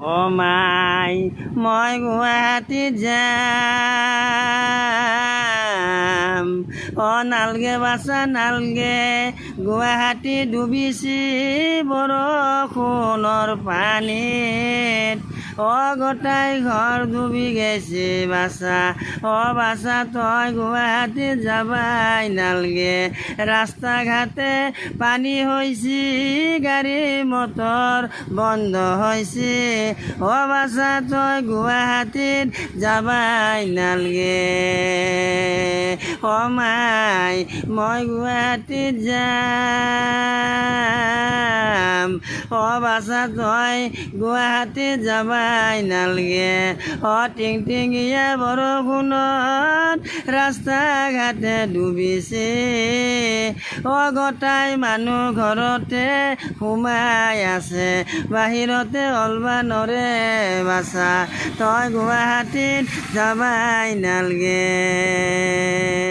ও মাই মই গুৱাহাটীত যাম ও নালগে বাছা নালগে গুৱাহাটী ডুবিছি বৰষুণৰ পানীত ও গোটাই ঘৰ ডুবি গেছে বাছা ও বাছা তই গুৱাহাটীত যাবাই নালগে ৰাস্তা ঘাটে পানী হয়েছি গাড়ী মটৰ বন্ধ হয়েছে ও বাছা তই গুৱাহাটীত যাবাই নালগে ও মাই মই গুৱাহাটীত যাম ও বাছা তই গুৱাহাটীত যাবাই নালগে ও টিং টিঙীয়া বৰষুণত ৰাস্তা ঘাটে ডুবিছে ও গোটাই মানুহ ঘৰতে সোমাই আছে বাহিৰতে ওলবা নৰে বাছা তই গুৱাহাটীত যাবাই নালগে।